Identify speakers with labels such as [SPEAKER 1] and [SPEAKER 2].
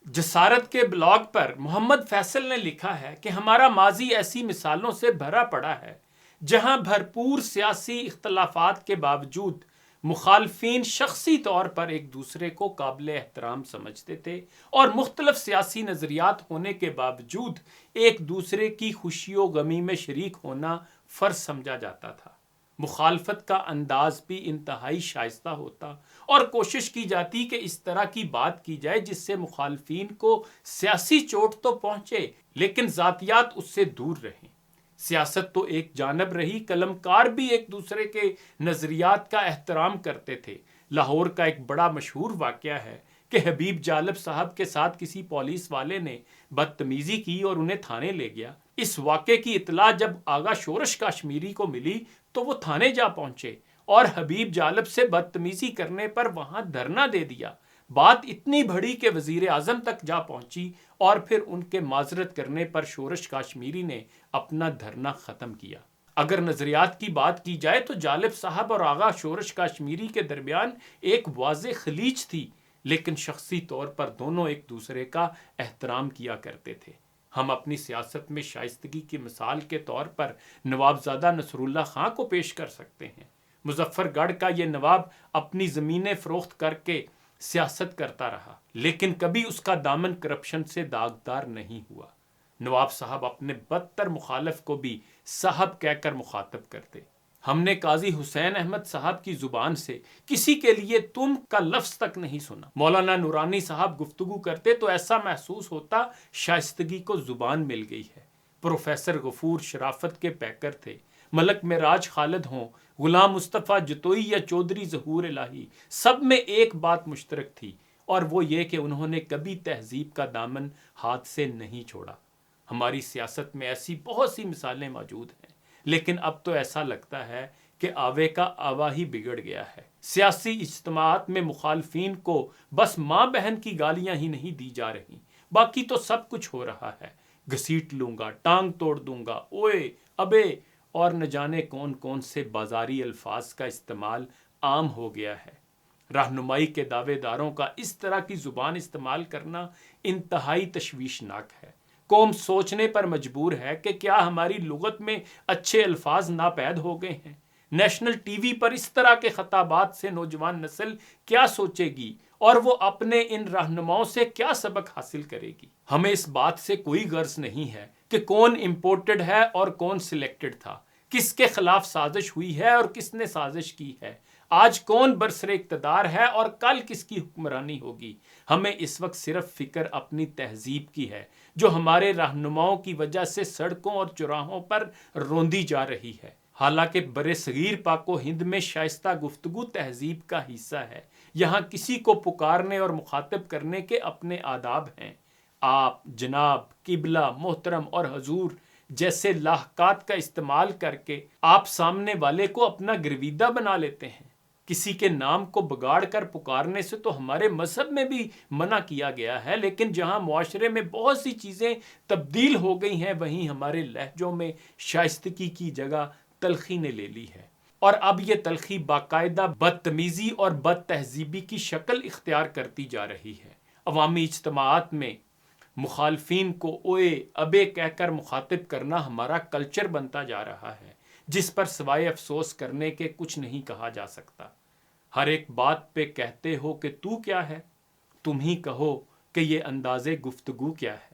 [SPEAKER 1] جسارت کے بلاگ پر محمد فیصل نے لکھا ہے کہ ہمارا ماضی ایسی مثالوں سے بھرا پڑا ہے جہاں بھرپور سیاسی اختلافات کے باوجود مخالفین شخصی طور پر ایک دوسرے کو قابل احترام سمجھتے تھے اور مختلف سیاسی نظریات ہونے کے باوجود ایک دوسرے کی خوشی و غمی میں شریک ہونا فرض سمجھا جاتا تھا۔ مخالفت کا انداز بھی انتہائی شائستہ ہوتا اور کوشش کی جاتی کہ اس طرح کی بات کی جائے جس سے مخالفین کو سیاسی چوٹ تو پہنچے لیکن ذاتیات اس سے دور رہیں۔ سیاست تو ایک جانب رہی، قلم کار بھی ایک دوسرے کے نظریات کا احترام کرتے تھے۔ لاہور کا ایک بڑا مشہور واقعہ ہے کہ حبیب جالب صاحب کے ساتھ کسی پولیس والے نے بدتمیزی کی اور انہیں تھانے لے گیا۔ اس واقعے کی اطلاع جب آغا شورش کاشمیری کو ملی تو وہ تھانے جا پہنچے اور حبیب جالب سے بدتمیزی کرنے پر وہاں دھرنا دے دیا۔ بات اتنی بڑی کہ وزیر اعظم تک جا پہنچی اور پھر ان کے معذرت کرنے پر شورش کاشمیری نے اپنا دھرنا ختم کیا۔ اگر نظریات کی بات کی جائے تو جالب صاحب اور آغا شورش کاشمیری کے درمیان ایک واضح خلیج تھی، لیکن شخصی طور پر دونوں ایک دوسرے کا احترام کیا کرتے تھے۔ ہم اپنی سیاست میں شائستگی کی مثال کے طور پر نوابزادہ نصر اللہ خان کو پیش کر سکتے ہیں۔ مظفر گڑھ کا یہ نواب اپنی زمینیں فروخت کر کے سیاست کرتا رہا، لیکن کبھی اس کا دامن کرپشن سے داغدار نہیں ہوا۔ نواب صاحب اپنے بدتر مخالف کو بھی صاحب کہہ کر مخاطب کرتے۔ ہم نے قاضی حسین احمد صاحب کی زبان سے کسی کے لیے تم کا لفظ تک نہیں سنا۔ مولانا نورانی صاحب گفتگو کرتے تو ایسا محسوس ہوتا شائستگی کو زبان مل گئی ہے۔ پروفیسر غفور شرافت کے پیکر تھے، ملک معراج خالد ہوں، غلام مصطفیٰ جتوئی یا چودھری ظہور الہی، سب میں ایک بات مشترک تھی اور وہ یہ کہ انہوں نے کبھی تہذیب کا دامن ہاتھ سے نہیں چھوڑا۔ ہماری سیاست میں ایسی بہت سی مثالیں موجود ہیں، لیکن اب تو ایسا لگتا ہے کہ آوے کا آوا ہی بگڑ گیا ہے۔ سیاسی اجتماعات میں مخالفین کو بس ماں بہن کی گالیاں ہی نہیں دی جا رہی، باقی تو سب کچھ ہو رہا ہے۔ گھسیٹ لوں گا، ٹانگ توڑ دوں گا، اوئے ابے اور نہ جانے کون کون سے بازاری الفاظ کا استعمال عام ہو گیا ہے۔ رہنمائی کے دعوے داروں کا اس طرح کی زبان استعمال کرنا انتہائی تشویشناک ہے۔ قوم سوچنے پر مجبور ہے کہ کیا ہماری لغت میں اچھے الفاظ ناپید ہو گئے ہیں؟ نیشنل ٹی وی پر اس طرح کے خطابات سے نوجوان نسل کیا سوچے گی اور وہ اپنے ان رہنماؤں سے کیا سبق حاصل کرے گی؟ ہمیں اس بات سے کوئی غرض نہیں ہے کہ کون امپورٹڈ ہے اور کون سلیکٹڈ تھا، کس کے خلاف سازش ہوئی ہے اور کس نے سازش کی ہے، آج کون برسر اقتدار ہے اور کل کس کی حکمرانی ہوگی۔ ہمیں اس وقت صرف فکر اپنی تہذیب کی ہے جو ہمارے رہنماؤں کی وجہ سے سڑکوں اور چوراہوں پر روندی جا رہی ہے۔ حالانکہ برِ صغیر پاک و ہند میں شائستہ گفتگو تہذیب کا حصہ ہے۔ یہاں کسی کو پکارنے اور مخاطب کرنے کے اپنے آداب ہیں۔ آپ، جناب، قبلہ، محترم اور حضور جیسے لاحقات کا استعمال کر کے آپ سامنے والے کو اپنا گرویدہ بنا لیتے ہیں۔ کسی کے نام کو بگاڑ کر پکارنے سے تو ہمارے مذہب میں بھی منع کیا گیا ہے، لیکن جہاں معاشرے میں بہت سی چیزیں تبدیل ہو گئی ہیں وہیں ہمارے لہجوں میں شائستگی کی جگہ تلخی نے لے لی ہے، اور اب یہ تلخی باقاعدہ بدتمیزی اور بد تہذیبی کی شکل اختیار کرتی جا رہی ہے۔ عوامی اجتماعات میں مخالفین کو اوئے ابے کہہ کر مخاطب کرنا ہمارا کلچر بنتا جا رہا ہے، جس پر سوائے افسوس کرنے کے کچھ نہیں کہا جا سکتا۔ ہر ایک بات پہ کہتے ہو کہ تو کیا ہے، تم ہی کہو کہ یہ انداز گفتگو کیا ہے۔